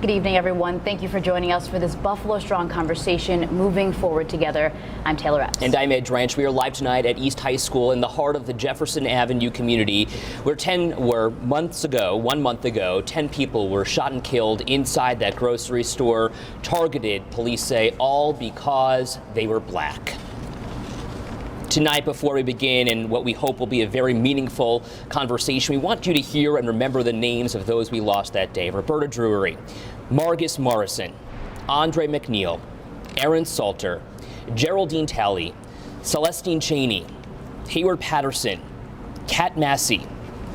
Good evening, everyone. Thank you for joining us for this Buffalo Strong conversation, moving forward together. I'm Taylor Epps. And I'm Ed Drench. We are live tonight at East High School in the heart of the Jefferson Avenue community, where 1 month ago, 10 people were shot and killed inside that grocery store, targeted, police say, all because they were black. Tonight, before we begin, and what we hope will be a very meaningful conversation, we want you to hear and remember the names of those we lost that day. Roberta Drury, Margus Morrison, Andre McNeil, Aaron Salter, Geraldine Talley, Celestine Cheney, Hayward Patterson, Kat Massey,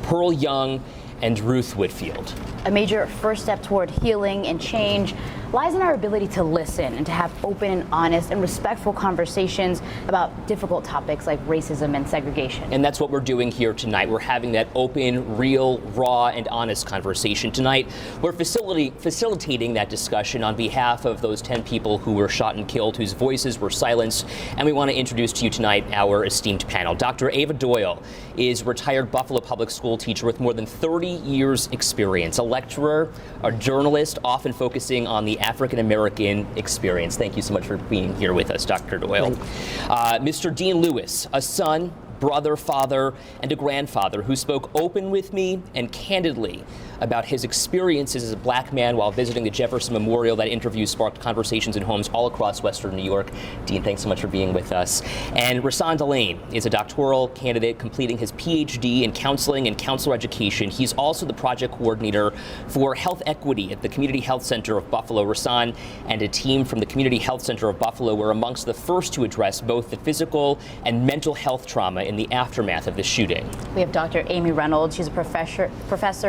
Pearl Young, and Ruth Whitfield. A major first step toward healing and change lies in our ability to listen and to have open and honest and respectful conversations about difficult topics like racism and segregation. And that's what we're doing here tonight. We're having that open, real, raw, and honest conversation tonight. We're facilitating that discussion on behalf of those 10 people who were shot and killed, whose voices were silenced. And we want to introduce to you tonight our esteemed panel. Dr. Ava Doyle is a retired Buffalo public school teacher with more than 30 years experience, a lecturer, a journalist, often focusing on the African-American experience. Thank you so much for being here with us, Dr. Doyle. Mr. Dean Lewis, a son, brother, father, and a grandfather who spoke open with me and candidly about his experiences as a black man while visiting the Jefferson Memorial. That interview sparked conversations in homes all across Western New York. Dean, thanks so much for being with us. And Rasan Delane is a doctoral candidate completing his PhD in counseling and counselor education. He's also the project coordinator for health equity at the Community Health Center of Buffalo. Rasan and a team from the Community Health Center of Buffalo were amongst the first to address both the physical and mental health trauma in the aftermath of the shooting. We have Dr. Amy Reynolds. She's a professor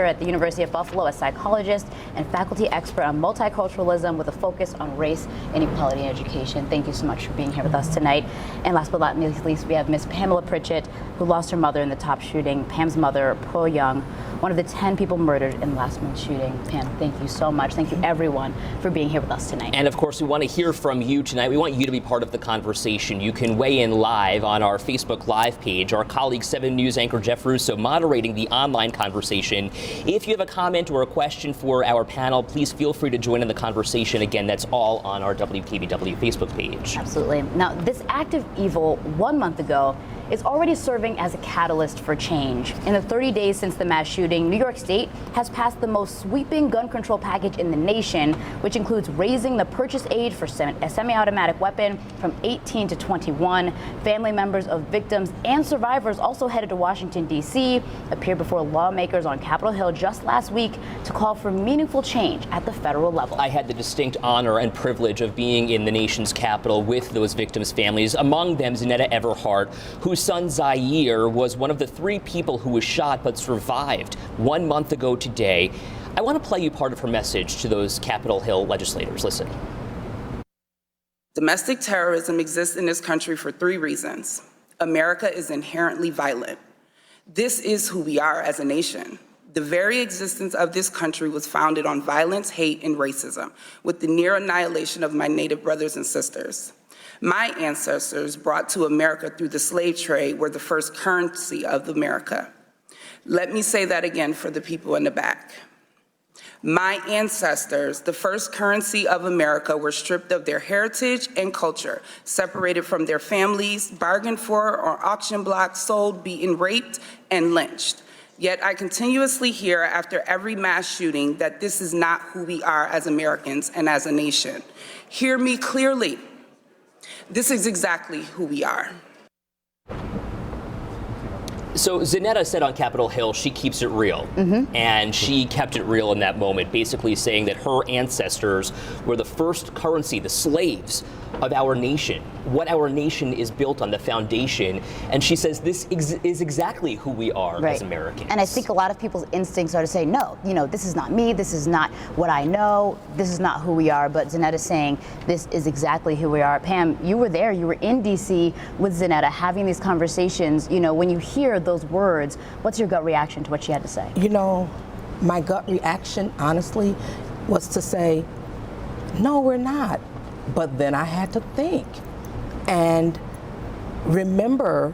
at the University of Buffalo, a psychologist and faculty expert on multiculturalism with a focus on race, inequality, and education. Thank you so much for being here with us tonight. And last but not least, we have Miss Pamela Pritchett, who lost her mother in the top shooting. Pam's mother, Pearl Young, one of the 10 people murdered in last month's shooting. Pam, thank you so much. Thank you, everyone, for being here with us tonight. And of course, we want to hear from you tonight. We want you to be part of the conversation. You can weigh in live on our Facebook Live page. Our colleague 7 News anchor Jeff Russo moderating the online conversation. If you have a comment or a question for our panel, please feel free to join in the conversation. Again, that's all on our WKBW Facebook page. Absolutely. Now, this act of evil 1 month ago is already serving as a catalyst for change. In the 30 days since the mass shooting, New York State has passed the most sweeping gun control package in the nation, which includes raising the purchase age for a semi-automatic weapon from 18 to 21. Family members of victims and survivors also headed to Washington, D.C., appeared before lawmakers on Capitol Hill just last week to call for meaningful change at the federal level. I had the distinct honor and privilege of being in the nation's capital with those victims' families, among them Zanetta Everhart, whose son Zaire was one of the 3 people who was shot but survived 1 month ago today. I want to play you part of her message to those Capitol Hill legislators. Listen. Domestic terrorism exists in this country for 3 reasons. America is inherently violent. This is who we are as a nation. The very existence of this country was founded on violence, hate, and racism, with the near annihilation of my Native brothers and sisters. My ancestors brought to America through the slave trade were the first currency of America. Let me say that again for the people in the back. My ancestors, the first currency of America, were stripped of their heritage and culture, separated from their families, bargained for on auction blocks, sold, beaten, raped, and lynched. Yet I continuously hear after every mass shooting that this is not who we are as Americans and as a nation. Hear me clearly. This is exactly who we are. So Zanetta said on Capitol Hill she keeps it real, and she kept it real in that moment, basically saying that her ancestors were the first currency, the slaves of our nation, what our nation is built on, the foundation. And she says this is exactly who we are as Americans. And I think a lot of people's instincts are to say, no, this is not me, this is not what I know, this is not who we are. But Zanetta's saying this is exactly who we are. Pam, you were there, you were in D.C. with Zanetta having these conversations. When you hear those words, what's your gut reaction to what she had to say? My gut reaction, honestly, was to say, no, we're not. But then I had to think and remember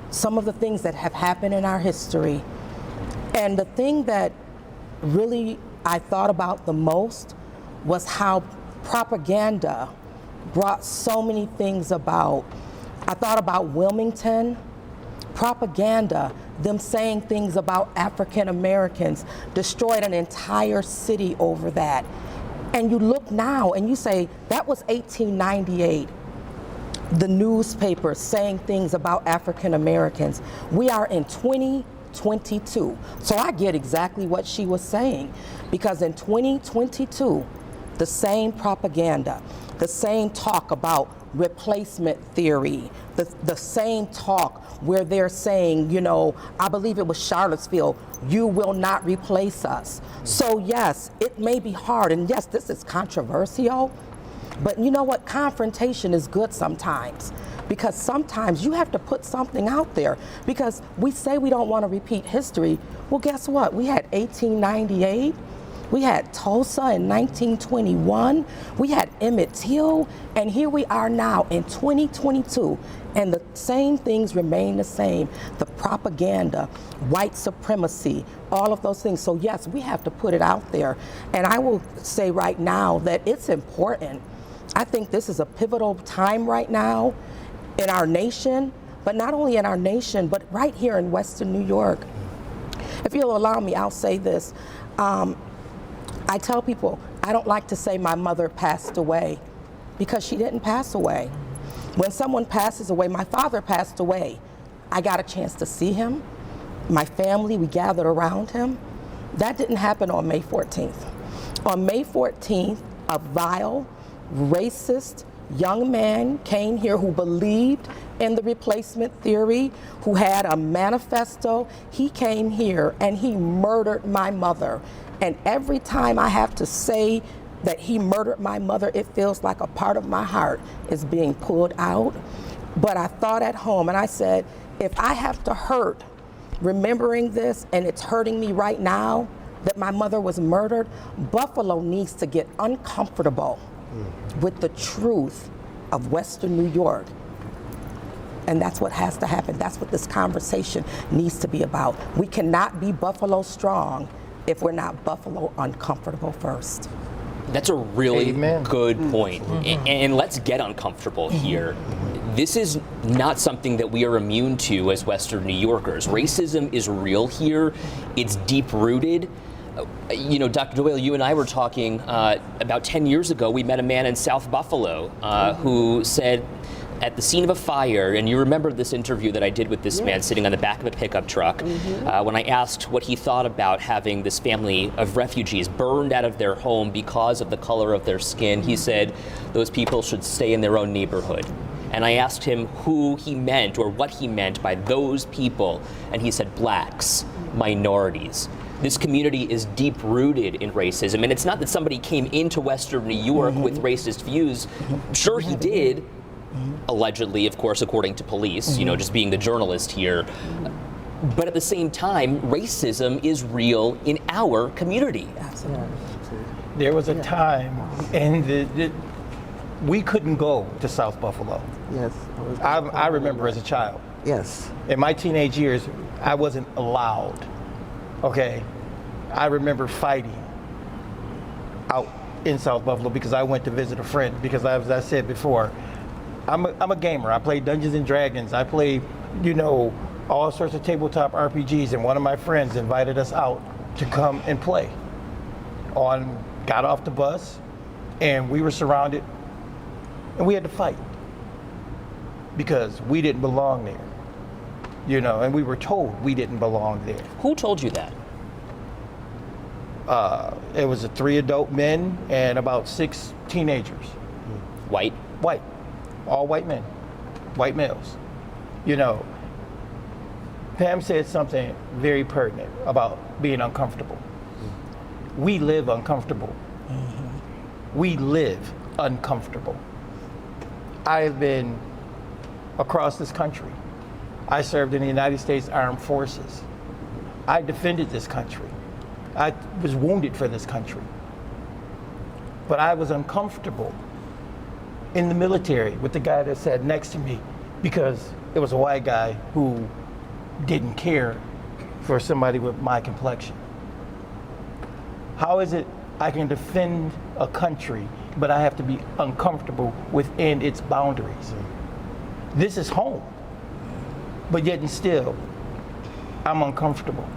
some of the things that have happened in our history. And the thing that really I thought about the most was how propaganda brought so many things about. I thought about Wilmington, propaganda, them saying things about African Americans, destroyed an entire city over that. And you look now and you say, that was 1898. The newspapers saying things about African Americans. We are in 2022. So I get exactly what she was saying, because in 2022, the same propaganda, the same talk about replacement theory, the same talk where they're saying, you know, I believe it was Charlottesville, you will not replace us. So yes, it may be hard, and yes, this is controversial, but you know what, confrontation is good sometimes, because sometimes you have to put something out there, because we say we don't want to repeat history. Well, guess what? We had 1898, we had Tulsa in 1921, we had Emmett Till, and here we are now in 2022, and the same things remain the same. The propaganda, white supremacy, all of those things. So yes, we have to put it out there. And I will say right now that it's important. I think this is a pivotal time right now in our nation, but not only in our nation, but right here in Western New York. If you'll allow me, I'll say this. I tell people, I don't like to say my mother passed away, because she didn't pass away. When someone passes away, my father passed away. I got a chance to see him. My family, we gathered around him. That didn't happen on May 14th. On May 14th, a vile, racist young man came here who believed in the replacement theory, who had a manifesto. He came here and he murdered my mother. And every time I have to say that he murdered my mother, it feels like a part of my heart is being pulled out. But I thought at home and I said, if I have to hurt remembering this, and it's hurting me right now that my mother was murdered, Buffalo needs to get uncomfortable with the truth of Western New York. And that's what has to happen. That's what this conversation needs to be about. We cannot be Buffalo strong if we're not Buffalo uncomfortable first. That's a really Amen. good point. And let's get uncomfortable here. This is not something that we are immune to as Western New Yorkers. Racism is real here. It's deep-rooted. You know, Dr. Doyle, you and I were talking about 10 years ago. We met a man in South Buffalo who said, at the scene of a fire, and you remember this interview that I did with this man sitting on the back of a pickup truck, when I asked what he thought about having this family of refugees burned out of their home because of the color of their skin, he said those people should stay in their own neighborhood. And I asked him who he meant or what he meant by those people, and he said blacks, minorities. This community is deep-rooted in racism, and it's not that somebody came into Western New York with racist views. Sure, he did. Allegedly, of course, according to police, you know, just being the journalist here. But at the same time, racism is real in our community. Absolutely. There was a time, and we couldn't go to South Buffalo. Yes. I remember as a child. Yes. In my teenage years, I wasn't allowed. Okay, I remember fighting out in South Buffalo because I went to visit a friend. Because as I said before, I'm a gamer. I play Dungeons and Dragons. I play, you know, all sorts of tabletop RPGs. And one of my friends invited us out to come and play. Got off the bus, and we were surrounded, and we had to fight because we didn't belong there. You know, and we were told we didn't belong there. Who told you that? It was 3 adult men and about 6 teenagers. White? White. All white men. White males. You know, Pam said something very pertinent about being uncomfortable. We live uncomfortable. We live uncomfortable. I have been across this country. I served in the United States Armed Forces. I defended this country. I was wounded for this country. But I was uncomfortable in the military with the guy that sat next to me because it was a white guy who didn't care for somebody with my complexion. How is it I can defend a country, but I have to be uncomfortable within its boundaries. This is home, but yet and still, I'm uncomfortable.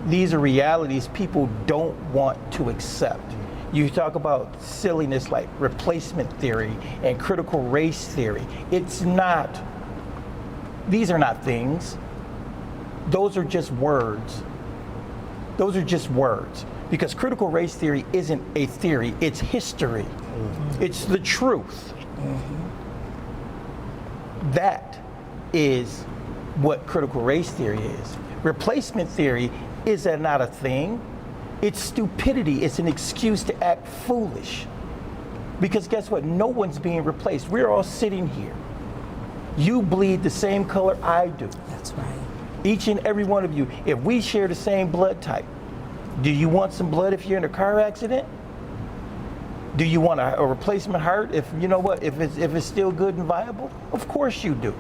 These are realities people don't want to accept. You talk about silliness like replacement theory and critical race theory. It's not, these are not things. Those are just words. Those are just words. Because critical race theory isn't a theory, it's history. It's the truth. That is what critical race theory is. Replacement theory is not a thing. It's stupidity. It's an excuse to act foolish. Because guess what? No one's being replaced. We're all sitting here. You bleed the same color I do. That's right. Each and every one of you. If we share the same blood type, do you want some blood if you're in a car accident? Do you want a replacement heart if, you know what, if it's still good and viable? Of course you do.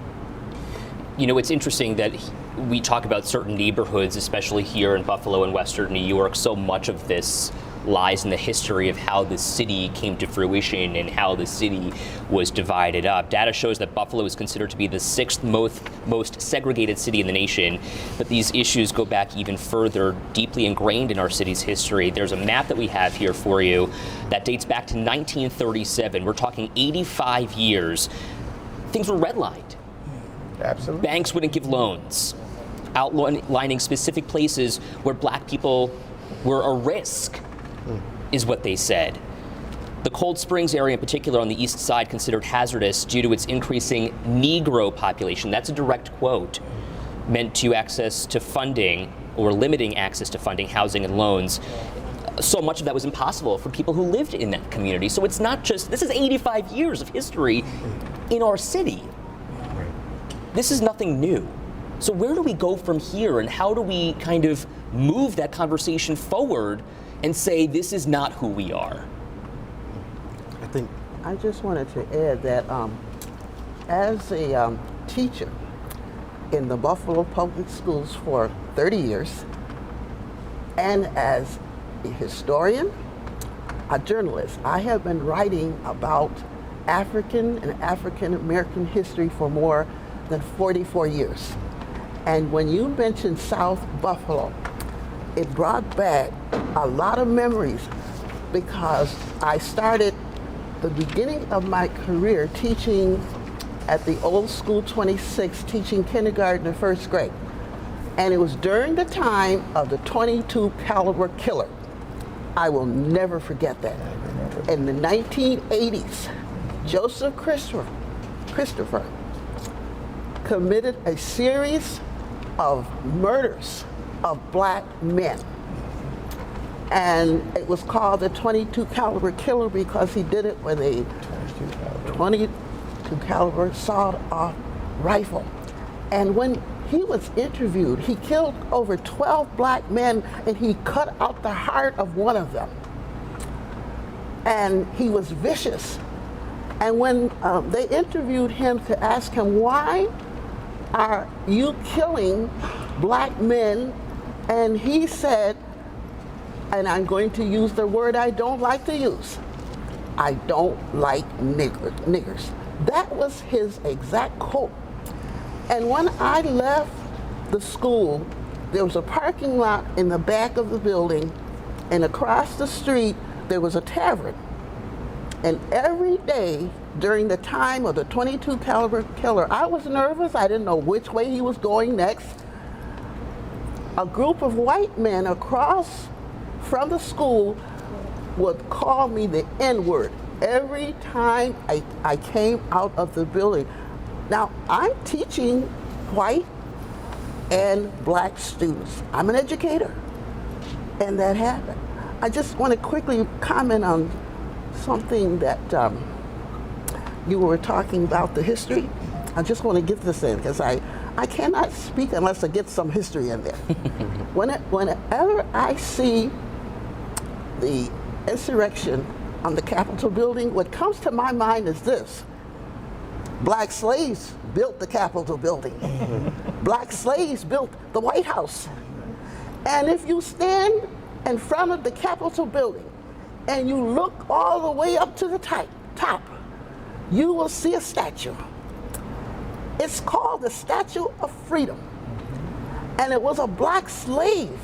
You know, it's interesting that we talk about certain neighborhoods, especially here in Buffalo and Western New York. So much of this lies in the history of how the city came to fruition and how the city was divided up. Data shows that Buffalo is considered to be the sixth most segregated city in the nation, but these issues go back even further, deeply ingrained in our city's history. There's a map that we have here for you that dates back to 1937. We're talking 85 years. Things were redlined. Absolutely. Banks wouldn't give loans, outlining specific places where black people were a risk, is what they said. The Cold Springs area in particular on the east side considered hazardous due to its increasing Negro population. That's a direct quote, meant to access to funding or limiting access to funding, housing, and loans. So much of that was impossible for people who lived in that community. So it's not just, this is 85 years of history in our city. This is nothing new. So where do we go from here, and how do we kind of move that conversation forward and say this is not who we are? I just wanted to add that as a teacher in the Buffalo Public Schools for 30 years, and as a historian, a journalist, I have been writing about African and African American history for more than 44 years. And when you mentioned South Buffalo, it brought back a lot of memories, because I started the beginning of my career teaching at the old school 26, teaching kindergarten and first grade. And it was during the time of the .22 caliber killer. I will never forget that. In the 1980s, Joseph Christopher committed a series of murders of black men. And it was called the .22 caliber killer because he did it with a .22 caliber sawed-off rifle. And when he was interviewed, he killed over 12 black men, and he cut out the heart of one of them. And he was vicious. And when they interviewed him to ask him, why are you killing black men? And he said, and I'm going to use the word I don't like to use, I don't like niggers. That was his exact quote. And when I left the school, there was a parking lot in the back of the building, and across the street there was a tavern. And every day during the time of the .22 caliber killer, I was nervous. I didn't know which way he was going next. A group of white men across from the school would call me the N-word every time I came out of the building. Now, I'm teaching white and black students. I'm an educator, and that happened. I just want to quickly comment on something that you were talking about, the history. I just want to get this in, because I cannot speak unless I get some history in there. Whenever I see the insurrection on the Capitol building, what comes to my mind is this: black slaves built the Capitol building. Black slaves built the White House. And if you stand in front of the Capitol building and you look all the way up to the top, you will see a statue. It's called the Statue of Freedom. And it was a black slave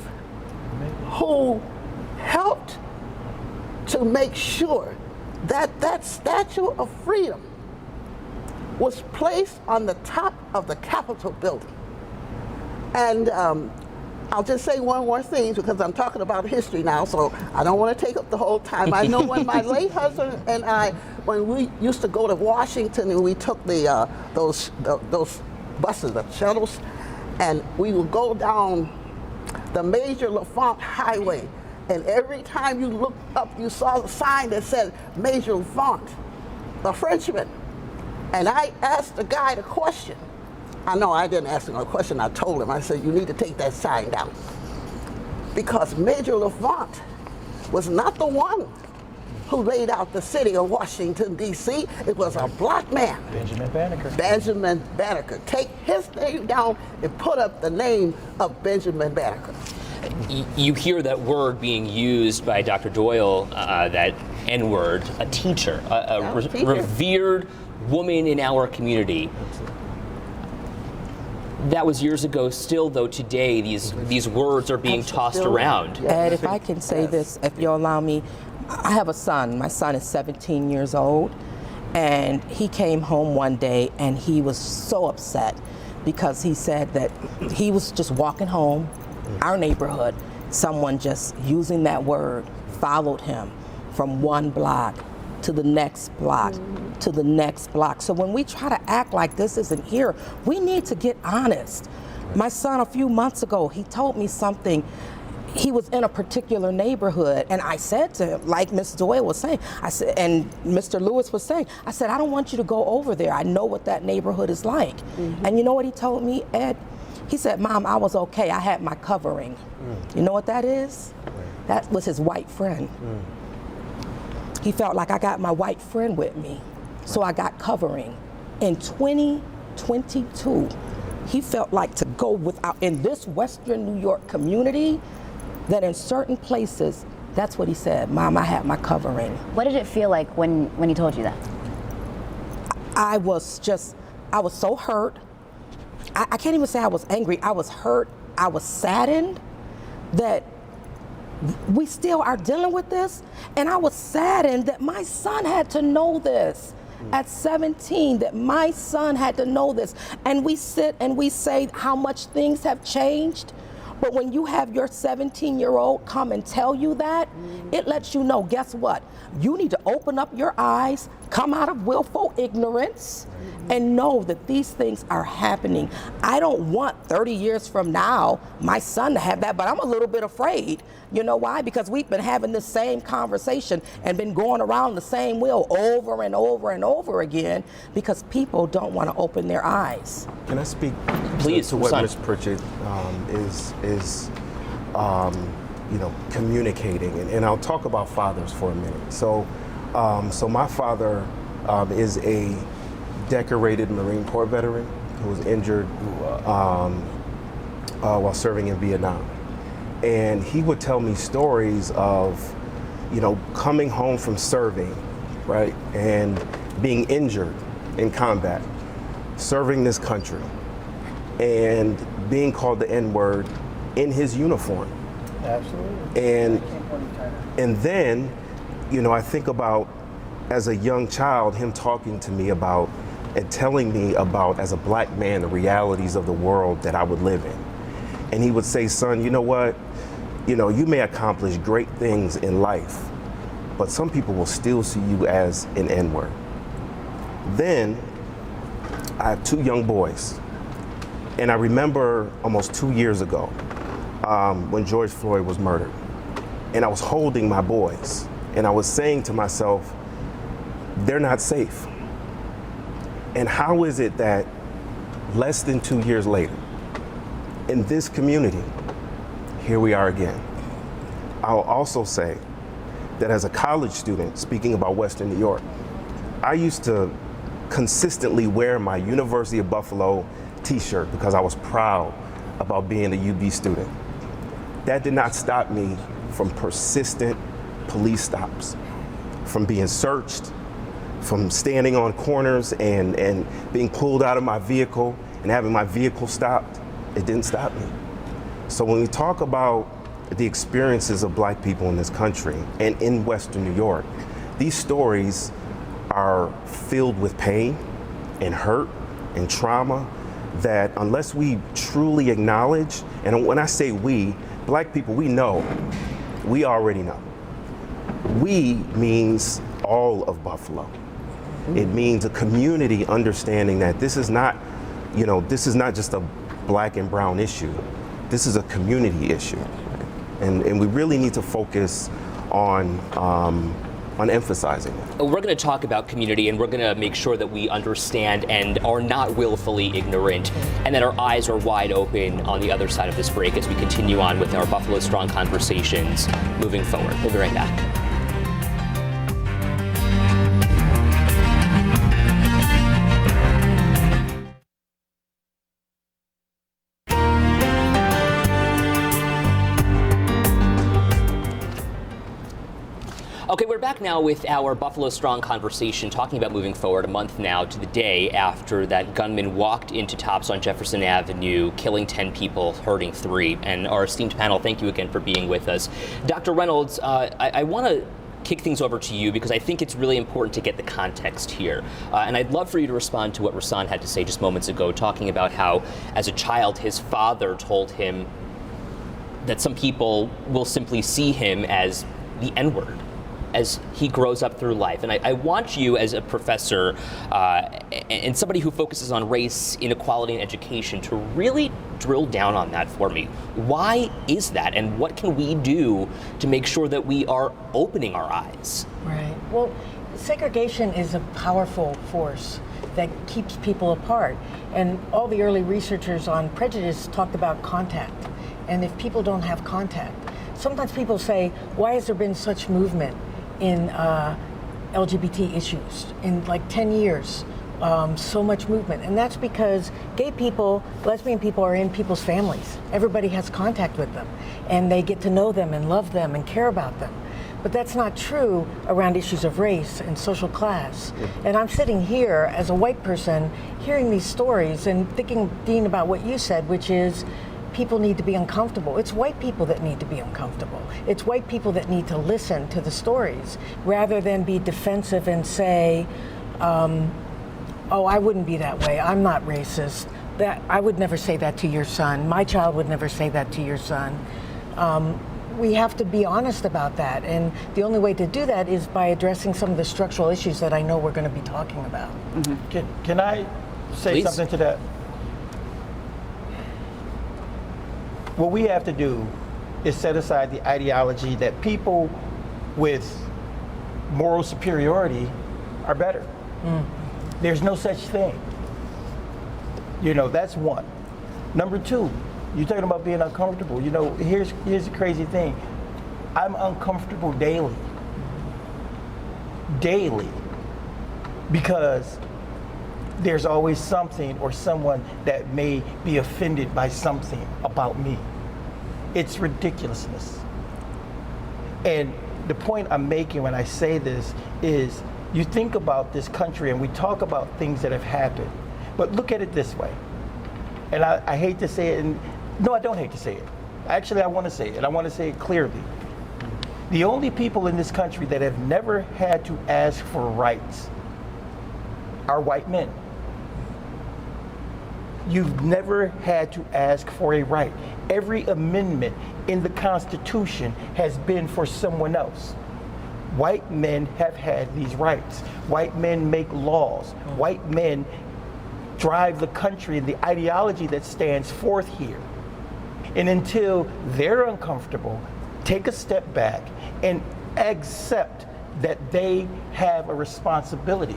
who helped to make sure that that Statue of Freedom was placed on the top of the Capitol building. And I'll just say one more thing because I'm talking about history now, so I don't want to take up the whole time. I know when my late husband and I, when we used to go to Washington and we took the those buses, the shuttles, and we would go down the Major LaFont Highway, and every time you looked up, you saw the sign that said Major LaFont, a Frenchman. And I asked the guy the question. I know I didn't ask him a question, I told him, I said, you need to take that sign down. Because Major LaFont was not the one who laid out the city of Washington, D.C. It was a black man. Benjamin Banneker. Benjamin Banneker. Take his name down and put up the name of Benjamin Banneker. You hear that word being used by Dr. Doyle, that N-word, a teacher, a teacher. revered woman in our community. That was years ago. Still, though, today these words are being tossed around. Ed, if I can say this, if you'll allow me, I have a son. My son is 17 years old, and he came home one day and he was so upset because he said that he was just walking home, our neighborhood, someone just using that word followed him from one block to the next block to the next block. So when we try to act like this isn't here, we need to get honest. My son, a few months ago, he told me something. He was in a particular neighborhood, and I said to him, like Ms. Doyle was saying, I said, and Mr. Lewis was saying, I said, I don't want you to go over there. I know what that neighborhood is like. And you know what he told me, Ed? He said, Mom, I was okay. I had my covering. You know what that is? That was his white friend. He felt like I got my white friend with me, so I got covering. In 2022, he felt like to go without, in this Western New York community, that in certain places, that's what he said, Mom, I had my covering. What did it feel like when he told you that? I was so hurt. I can't even say I was angry. I was hurt. I was saddened that we still are dealing with this. And I was saddened that my son had to know this at 17, that my son had to know this. And we sit and we say how much things have changed. But when you have your 17-year-old come and tell you that, it lets you know, guess what? You need to open up your eyes, come out of willful ignorance, and know that these things are happening. I don't want 30 years from now my son to have that, but I'm a little bit afraid. You know why? Because we've been having this same conversation and been going around the same wheel over and over and over again because people don't want to open their eyes. Can I speak Please, to what son. Ms. Pritchett is communicating, and I'll talk about fathers for a minute. So my father is a decorated Marine Corps veteran who was injured while serving in Vietnam. And he would tell me stories of, coming home from serving, right, and being injured in combat, serving this country, and being called the N-word in his uniform. Absolutely. And then, I think about, as a young child, him talking to me about and telling me about, as a black man, the realities of the world that I would live in. And he would say, son, you know what? You may accomplish great things in life, but some people will still see you as an N-word. Then I have two young boys. And I remember almost 2 years ago when George Floyd was murdered. And I was holding my boys. And I was saying to myself, they're not safe. And how is it that less than 2 years later, in this community, here we are again? I'll also say that as a college student, speaking about Western New York, I used to consistently wear my University of Buffalo t-shirt because I was proud about being a UB student. That did not stop me from persistent police stops, from being searched, from standing on corners and being pulled out of my vehicle and having my vehicle stopped. It didn't stop me. So when we talk about the experiences of Black people in this country and in Western New York, these stories are filled with pain and hurt and trauma that unless we truly acknowledge, and when I say we, Black people, we know, we already know. We means all of Buffalo. It means a community understanding that this is not, this is not just a Black and brown issue. This is a community issue. And we really need to focus on emphasizing it. We're going to talk about community, and we're going to make sure that we understand and are not willfully ignorant, and that our eyes are wide open on the other side of this break as we continue on with our Buffalo Strong conversations moving forward. We'll be right back. Okay, we're back now with our Buffalo Strong conversation, talking about moving forward a month now to the day after that gunman walked into Tops on Jefferson Avenue, killing 10 people, hurting 3. And our esteemed panel, thank you again for being with us. Dr. Reynolds, I want to kick things over to you because I think it's really important to get the context here. And I'd love for you to respond to what Rasan had to say just moments ago, talking about how, as a child, his father told him that some people will simply see him as the N-word as he grows up through life. And I want you, as a professor and somebody who focuses on race, inequality, and education, to really drill down on that for me. Why is that, and what can we do to make sure that we are opening our eyes? Right. Well, segregation is a powerful force that keeps people apart. And all the early researchers on prejudice talked about contact. And if people don't have contact, sometimes people say, why has there been such movement in LGBT issues in like 10 years, so much movement? And that's because gay people, lesbian people are in people's families. Everybody has contact with them, and they get to know them and love them and care about them. But that's not true around issues of race and social class. And I'm sitting here as a white person hearing these stories and thinking, Dean, about what you said, which is people need to be uncomfortable. It's white people that need to be uncomfortable. It's white people that need to listen to the stories rather than be defensive and say, oh, I wouldn't be that way. I'm not racist. That I would never say that to your son. My child would never say that to your son. We have to be honest about that. And the only way to do that is by addressing some of the structural issues that I know we're going to be talking about. Mm-hmm. Can I say Please. something to that? What we have to do is set aside the ideology that people with moral superiority are better. There's no such thing. That's one. Number two, you're talking about being uncomfortable. Here's the crazy thing. I'm uncomfortable daily. Daily. Because there's always something or someone that may be offended by something about me. It's ridiculousness. And the point I'm making when I say this is, you think about this country and we talk about things that have happened, but look at it this way. And I hate to say it, and no, I don't hate to say it. Actually, I want to say it, and I want to say it clearly. The only people in this country that have never had to ask for rights are white men. You've never had to ask for a right. Every amendment in the Constitution has been for someone else. White men have had these rights. White men make laws. White men drive the country and the ideology that stands forth here. And until they're uncomfortable, take a step back and accept that they have a responsibility,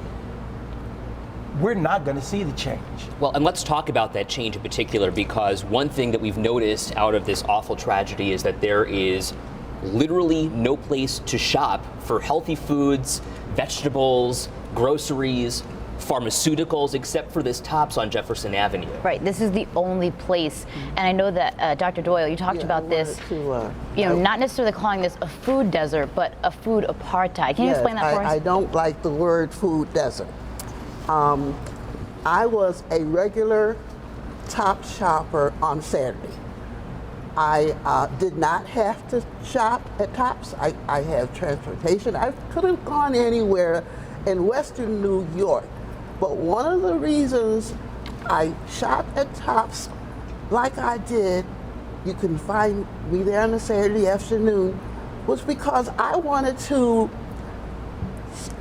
we're not going to see the change. Well, and let's talk about that change in particular, because one thing that we've noticed out of this awful tragedy is that there is literally no place to shop for healthy foods, vegetables, groceries, pharmaceuticals, except for this Tops on Jefferson Avenue. Right. This is the only place, and I know that Dr. Doyle, you talked about this. Not necessarily calling this a food desert, but a food apartheid. Can you explain that for us? I don't like the word food desert. I was a regular Tops shopper on Saturday. I did not have to shop at Tops. I have transportation. I could have gone anywhere in Western New York. But one of the reasons I shopped at Tops like I did, you can find me there on a Saturday afternoon, was because I wanted to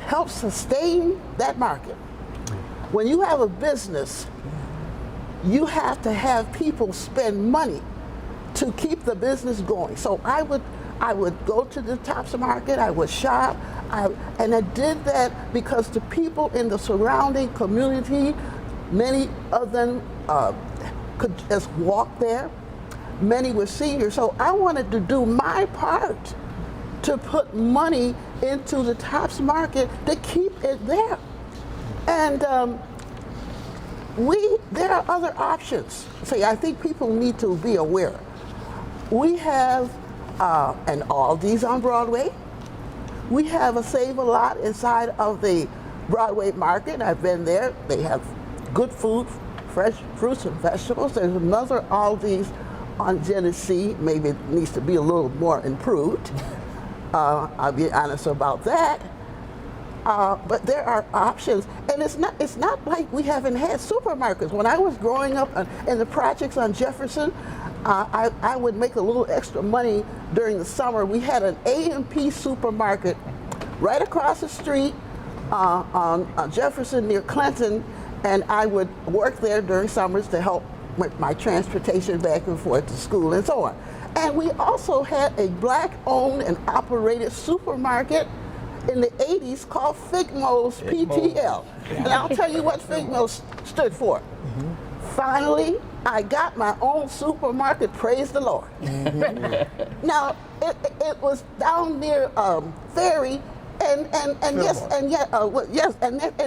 help sustain that market. When you have a business, you have to have people spend money to keep the business going. So I would go to the Tops market, I would shop, and I did that because the people in the surrounding community, many of them could just walk there. Many were seniors. So I wanted to do my part to put money into the Tops market to keep it there. And there are other options. See, I think people need to be aware. We have an Aldi's on Broadway. We have a Save-A-Lot inside of the Broadway market. I've been there. They have good food, fresh fruits and vegetables. There's another Aldi's on Genesee. Maybe it needs to be a little more improved. I'll be honest about that. But there are options, and it's not like we haven't had supermarkets. When I was growing up in the projects on Jefferson, I would make a little extra money during the summer. We had an A&P supermarket right across the street on Jefferson near Clinton, and I would work there during summers to help with my transportation back and forth to school and so on. And we also had a black-owned and operated supermarket in the 80s called Figmo's PTL. And I'll tell you what Figmo's stood for. Finally, I got my own supermarket, praise the Lord. Now, it was down near Ferry, and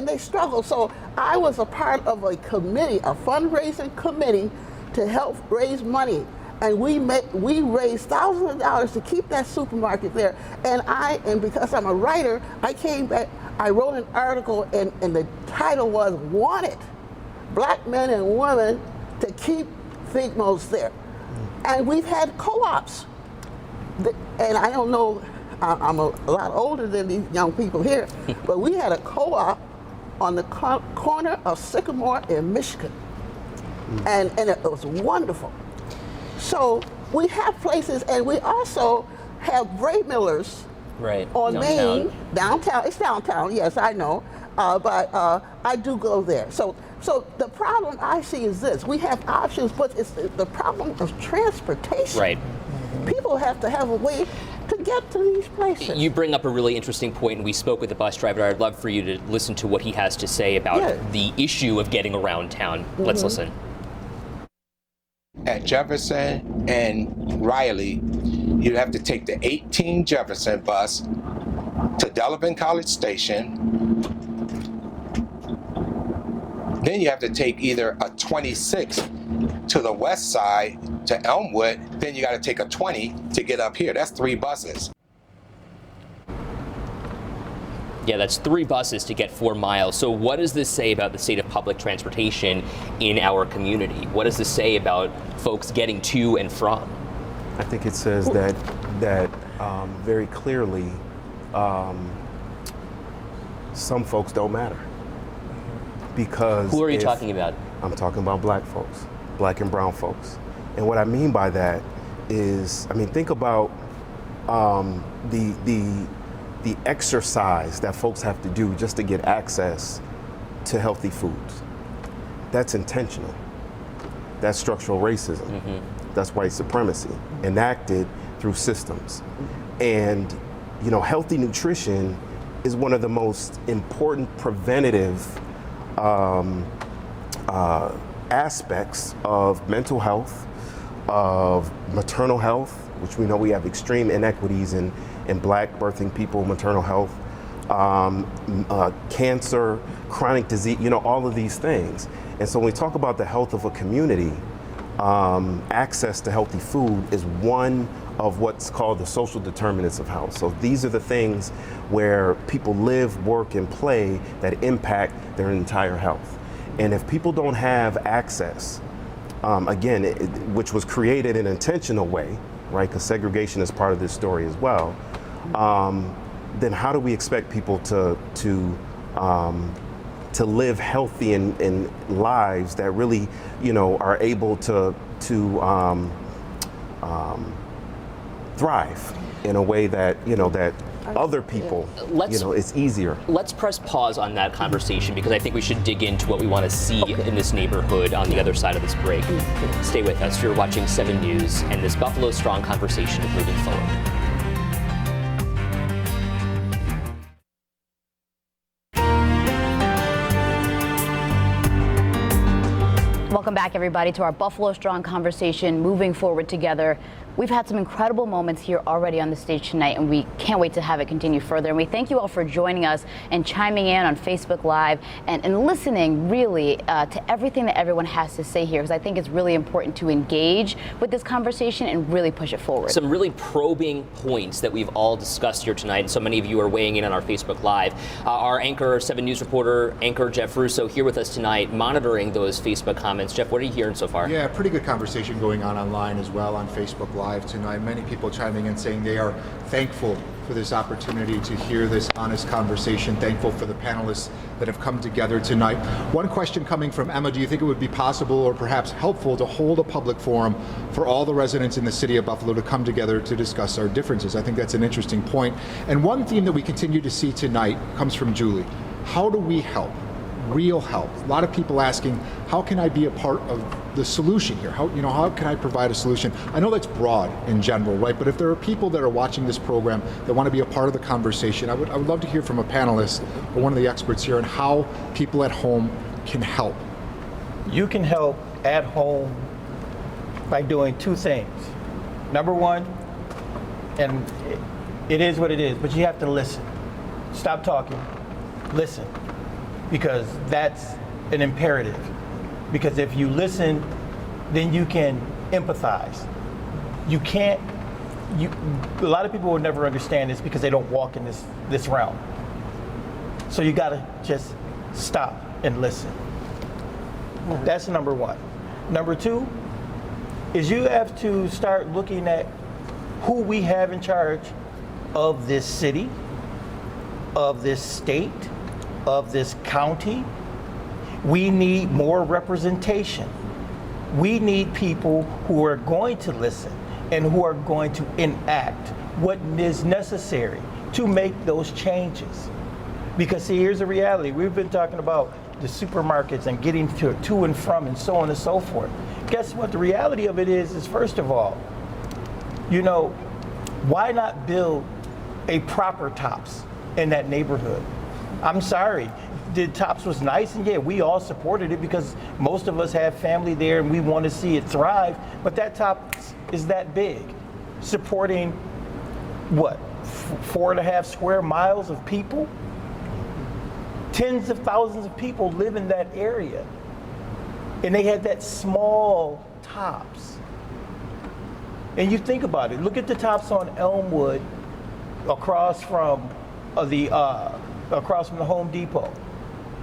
they struggled. So I was a part of a committee, a fundraising committee, to help raise money. And we raised thousands of dollars to keep that supermarket there. And because I'm a writer, I came back, I wrote an article, and the title was "Wanted: Black Men and Women to Keep Figmo's There." And we've had co-ops. And I don't know, I'm a lot older than these young people here, but we had a co-op on the corner of Sycamore and Michigan. And it was wonderful. So we have places, and we also have Bray Millers on Main, downtown. It's downtown, yes, I know, but I do go there. So the problem I see is this: we have options, but it's the problem of transportation. Right. People have to have a way to get to these places. You bring up a really interesting point, and we spoke with the bus driver. I'd love for you to listen to what he has to say about the issue of getting around town. Let's listen. At Jefferson and Riley, you'd have to take the 18 Jefferson bus to Delavan College Station. Then you have to take either a 26 to the west side to Elmwood. Then you got to take a 20 to get up here. That's 3 buses. Yeah, that's 3 buses to get 4 miles. So what does this say about the state of public transportation in our community? What does this say about folks getting to and from? I think it says that very clearly some folks don't matter. Because who are you talking about? I'm talking about black folks, black and brown folks. And what I mean by that is, think about the exercise that folks have to do just to get access to healthy foods. That's intentional. That's structural racism. That's white supremacy enacted through systems. And healthy nutrition is one of the most important preventative aspects of mental health, of maternal health, which we know we have extreme inequities in black birthing people, maternal health, cancer, chronic disease, all of these things. And so when we talk about the health of a community, access to healthy food is one of what's called the social determinants of health. So these are the things where people live, work, and play that impact their entire health. And if people don't have access, again, which was created in an intentional way, right, because segregation is part of this story as well, then how do we expect people to live healthy and lives that really, are able to thrive in a way that, that other people, it's easier. Let's press pause on that conversation because I think we should dig into what we want to see in this neighborhood on the other side of this break. Stay with us. You're watching 7 News, and this Buffalo Strong conversation is moving forward. Welcome back, everybody, to our Buffalo Strong conversation, moving forward together. We've had some incredible moments here already on the stage tonight, and we can't wait to have it continue further. And we thank you all for joining us and chiming in on Facebook Live and listening really to everything that everyone has to say here, because I think it's really important to engage with this conversation and really push it forward. Some really probing points that we've all discussed here tonight, and so many of you are weighing in on our Facebook Live. Our anchor, 7 News reporter, anchor Jeff Russo, here with us tonight, monitoring those Facebook comments. Jeff, what are you hearing so far? Yeah, pretty good conversation going on online as well on Facebook Live tonight. Many people chiming in saying they are thankful for this opportunity to hear this honest conversation, thankful for the panelists that have come together tonight. One question coming from Emma: do you think it would be possible or perhaps helpful to hold a public forum for all the residents in the city of Buffalo to come together to discuss our differences? I think that's an interesting point. And one theme that we continue to see tonight comes from Julie. How do we help? Real help. A lot of people asking, how can I be a part of the solution here? How can I provide a solution? I know that's broad in general, right? But if there are people that are watching this program that want to be a part of the conversation, I would love to hear from a panelist or one of the experts here on how people at home can help. You can help at home by doing 2 things. Number one, and it is what it is, but you have to listen. Stop talking, listen. Because that's an imperative. Because if you listen, then you can empathize. A lot of people will never understand this because they don't walk in this realm. So you gotta just stop and listen. That's number one. Number 2 is you have to start looking at who we have in charge of this city, of this state, of this county. We need more representation. We need people who are going to listen and who are going to enact what is necessary to make those changes. Because see, here's the reality. We've been talking about the supermarkets and getting to and from and so on and so forth. Guess what? The reality of it is first of all, why not build a proper Tops in that neighborhood? I'm sorry, the Tops was nice, and yeah, we all supported it because most of us have family there and we want to see it thrive, but that Tops is that big. Supporting, what, 4.5 square miles of people? Tens of thousands of people live in that area. And they had that small Tops. And you think about it, look at the Tops on Elmwood across from the Home Depot.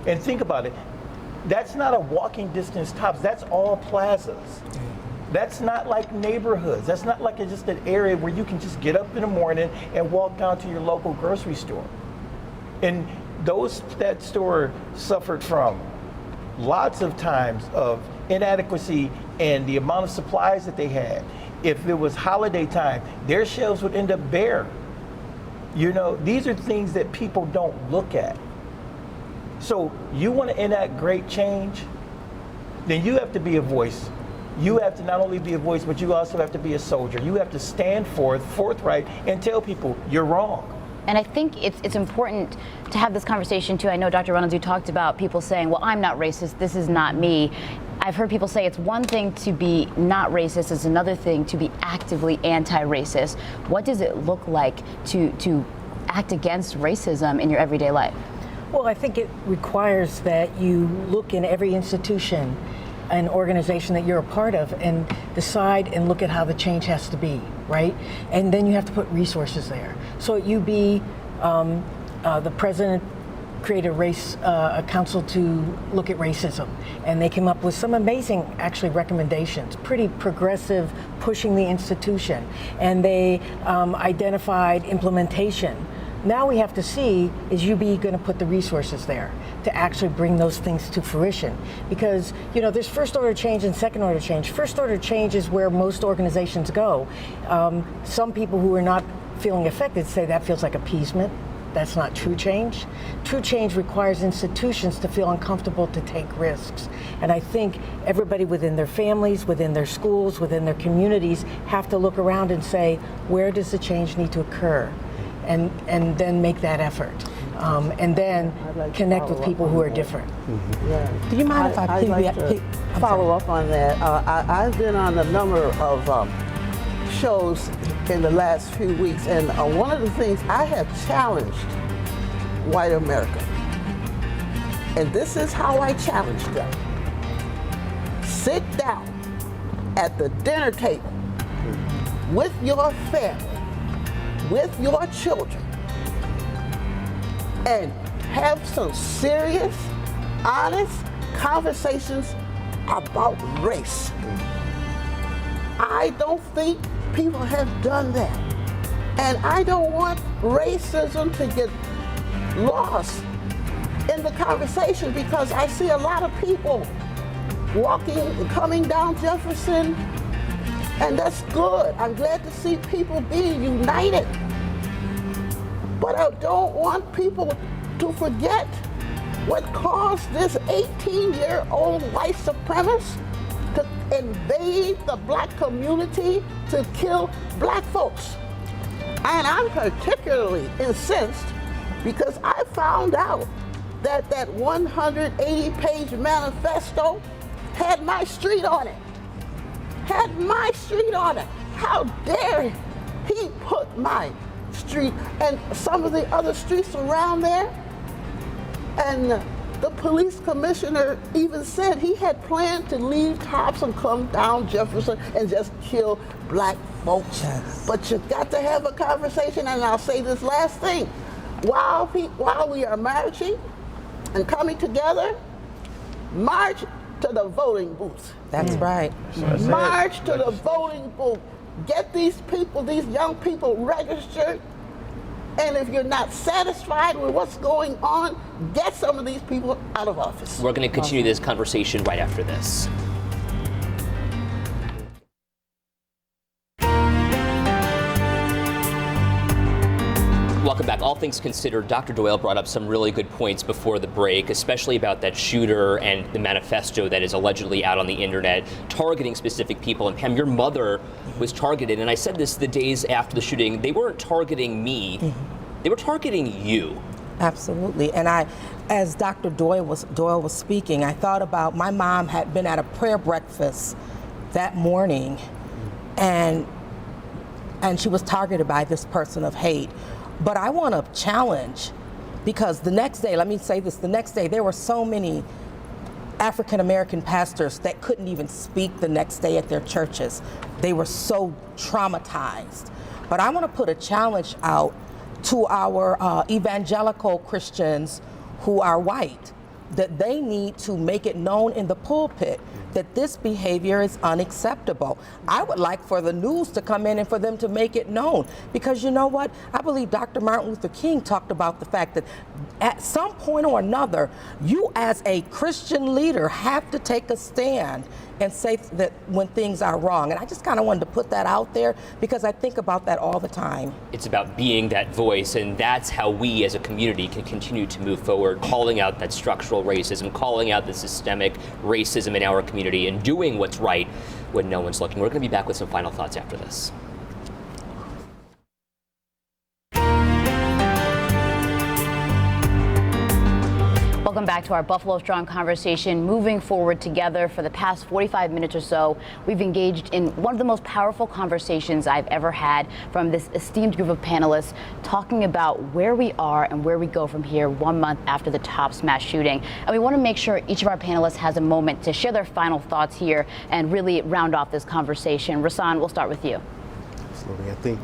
And think about it, that's not a walking distance Tops, that's all plazas. That's not like neighborhoods. That's not like just an area where you can just get up in the morning and walk down to your local grocery store. And that store suffered from lots of times of inadequacy and the amount of supplies that they had. If it was holiday time, their shelves would end up bare. These are things that people don't look at. So you want to enact great change, then you have to be a voice. You have to not only be a voice, but you also have to be a soldier. You have to stand forthright and tell people you're wrong. And I think it's important to have this conversation too. I know, Dr. Reynolds, you talked about people saying, well, I'm not racist, this is not me. I've heard people say it's one thing to be not racist, it's another thing to be actively anti-racist. What does it look like to act against racism in your everyday life? Well, I think it requires that you look in every institution, an organization that you're a part of, and decide and look at how the change has to be, right? And then you have to put resources there. So at UB, the president created a council to look at racism, and they came up with some amazing, actually, recommendations, pretty progressive, pushing the institution, and they identified implementation. Now we have to see, is UB going to put the resources there to actually bring those things to fruition? Because, you know, there's first order change and second order change. First order change is where most organizations go. Some people who are not feeling affected say that feels like appeasement. That's not true change. True change requires institutions to feel uncomfortable to take risks. And I think everybody within their families, within their schools, within their communities have to look around and say, where does the change need to occur? And then make that effort. And then connect with people who are different. Yeah. Do you mind if I I'd like to follow up on that? I've been on a number of shows in the last few weeks, and one of the things I have challenged white America, and this is how I challenge them: sit down at the dinner table with your family, with your children, and have some serious, honest conversations about race. I don't think people have done that. And I don't want racism to get lost in the conversation, because I see a lot of people coming down Jefferson, and that's good. I'm glad to see people being united. But I don't want people to forget what caused this 18-year-old white supremacist to invade the black community, to kill black folks. And I'm particularly incensed because I found out that that 180-page manifesto had my street on it. Had my street on it. How dare he put my street and some of the other streets around there? And the police commissioner even said he had planned to leave cops and come down Jefferson and just kill black folks. Yes. But you got to have a conversation, and I'll say this last thing. While we are marching and coming together, march to the voting booth. That's right. March to the voting booth. Get these people, these young people registered. And if you're not satisfied with what's going on, get some of these people out of office. We're going to continue this conversation right after this. Welcome back. All things considered, Dr. Doyle brought up some really good points before the break, especially about that shooter and the manifesto that is allegedly out on the internet, targeting specific people. And Pam, your mother was targeted, and I said this the days after the shooting. They weren't targeting me, they were targeting you. Absolutely. And as Dr. Doyle was speaking, I thought about my mom had been at a prayer breakfast that morning, and she was targeted by this person of hate. But I want to challenge, because the next day, let me say this, the next day there were so many African American pastors that couldn't even speak the next day at their churches. They were so traumatized. But I want to put a challenge out to our evangelical Christians who are white, that they need to make it known in the pulpit that this behavior is unacceptable. I would like for the news to come in and for them to make it known, because you know what? I believe Dr. Martin Luther King talked about the fact that at some point or another, you as a Christian leader have to take a stand and say that when things are wrong. And I just kind of wanted to put that out there, because I think about that all the time. It's about being that voice, and that's how we as a community can continue to move forward, calling out that structural racism, calling out the systemic racism in our community, and doing what's right when no one's looking. We're going to be back with some final thoughts after this. Welcome back to our Buffalo Strong conversation, moving forward together. For the past 45 minutes or so, we've engaged in one of the most powerful conversations I've ever had from this esteemed group of panelists, talking about where we are and where we go from here 1 month after the Tops mass shooting. And we want to make sure each of our panelists has a moment to share their final thoughts here and really round off this conversation. Rasan, we'll start with you. Absolutely. I think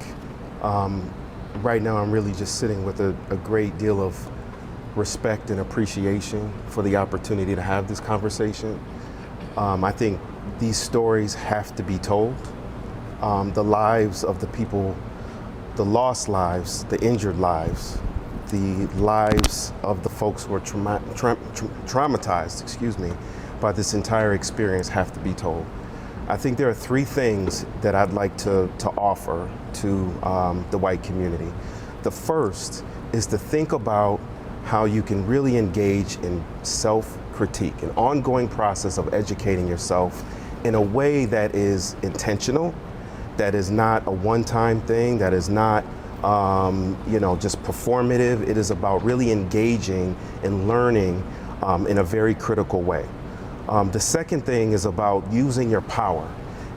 right now I'm really just sitting with a great deal of respect and appreciation for the opportunity to have this conversation. I think these stories have to be told. The lives of the people, the lost lives, the injured lives, the lives of the folks who are traumatized, by this entire experience have to be told. I think there are three things that I'd like to offer to the white community. The first is to think about how you can really engage in self-critique, an ongoing process of educating yourself in a way that is intentional, that is not a one-time thing, that is not just performative. It is about really engaging and learning in a very critical way. The second thing is about using your power.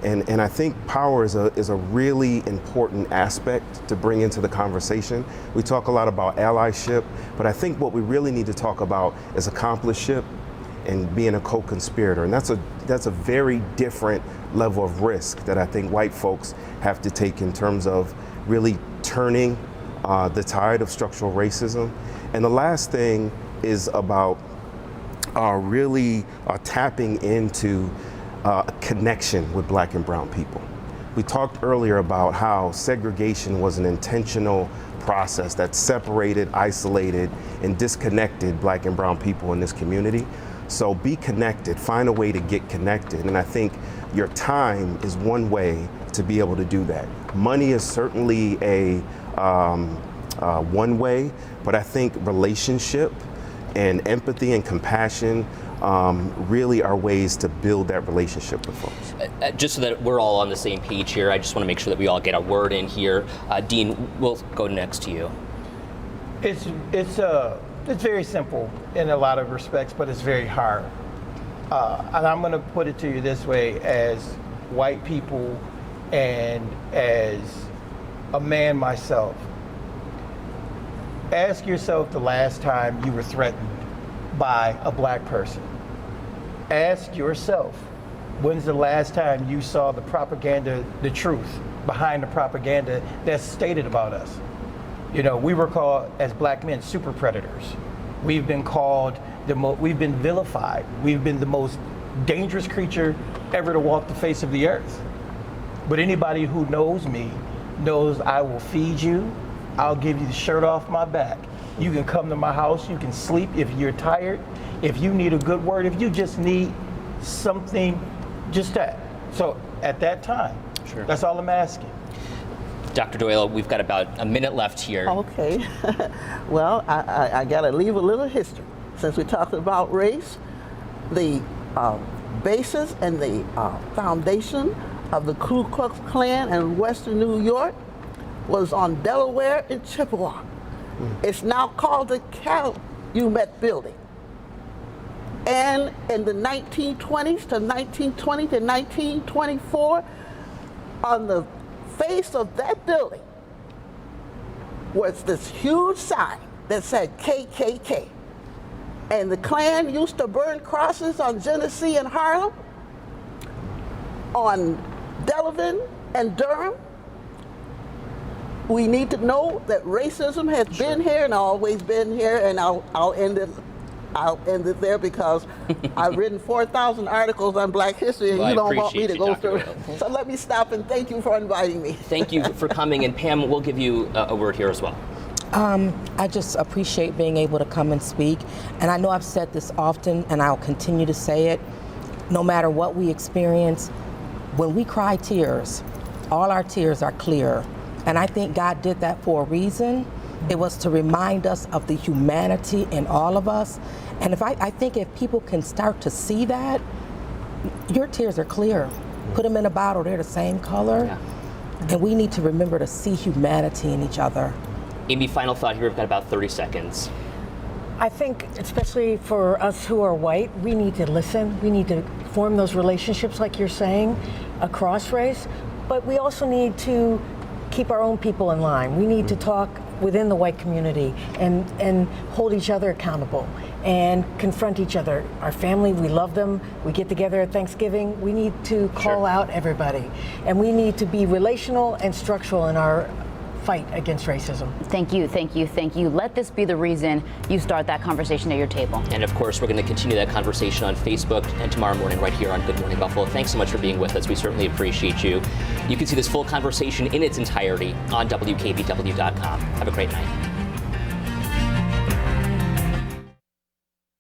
And I think power is a really important aspect to bring into the conversation. We talk a lot about allyship, but I think what we really need to talk about is accompliceship and being a co-conspirator. And that's a very different level of risk that I think white folks have to take in terms of really turning the tide of structural racism. And the last thing is about really tapping into a connection with Black and brown people. We talked earlier about how segregation was an intentional process that separated, isolated, and disconnected Black and brown people in this community. So be connected, find a way to get connected. And I think your time is one way to be able to do that. Money is certainly a one way, but I think relationship and empathy and compassion really are ways to build that relationship with folks. Just so that we're all on the same page here, I just want to make sure that we all get a word in here. Dean, we'll go next to you. It's very simple in a lot of respects, but it's very hard. And I'm going to put it to you this way: as white people and as a man myself, ask yourself the last time you were threatened by a Black person. Ask yourself, when's the last time you saw the propaganda, the truth behind the propaganda that's stated about us? You know, we were called, as Black men, super predators. We've been called, we've been vilified. We've been the most dangerous creature ever to walk the face of the earth. But anybody who knows me knows I will feed you. I'll give you the shirt off my back. You can come to my house, you can sleep if you're tired, if you need a good word, if you just need something, just that. So at that time, sure. That's all I'm asking. Dr. Doyle, we've got about a minute left here. Okay. Well, I got to leave a little history. Since we talked about race, the basis and the foundation of the Ku Klux Klan in Western New York was on Delaware and Chippewa. It's now called the Calumet Building. And in the 1920s to 1920 to 1924, on the face of that building was this huge sign that said KKK. And the Klan used to burn crosses on Genesee and Harlem, on Delavan and Durham. We need to know that racism has been here and always been here, and I'll end it there because I've written 4,000 articles on Black history, and you don't want me to go through it. So let me stop and thank you for inviting me. Thank you for coming, and Pam, we'll give you a word here as well. I just appreciate being able to come and speak, and I know I've said this often, and I'll continue to say it. No matter what we experience, when we cry tears, all our tears are clear. And I think God did that for a reason. It was to remind us of the humanity in all of us. And I think if people can start to see that, your tears are clear. Put them in a bottle, they're the same color. Yeah. And we need to remember to see humanity in each other. Amy, final thought here, we've got about 30 seconds. I think, especially for us who are white, we need to listen. We need to form those relationships, like you're saying, across race. But we also need to keep our own people in line. We need to talk within the white community and hold each other accountable and confront each other. Our family, we love them. We get together at Thanksgiving. We need to call out everybody. And we need to be relational and structural in our fight against racism. Thank you, thank you, thank you. Let this be the reason you start that conversation at your table. And of course, we're going to continue that conversation on Facebook and tomorrow morning right here on Good Morning Buffalo. Thanks so much for being with us. We certainly appreciate you. You can see this full conversation in its entirety on WKBW.com. Have a great night.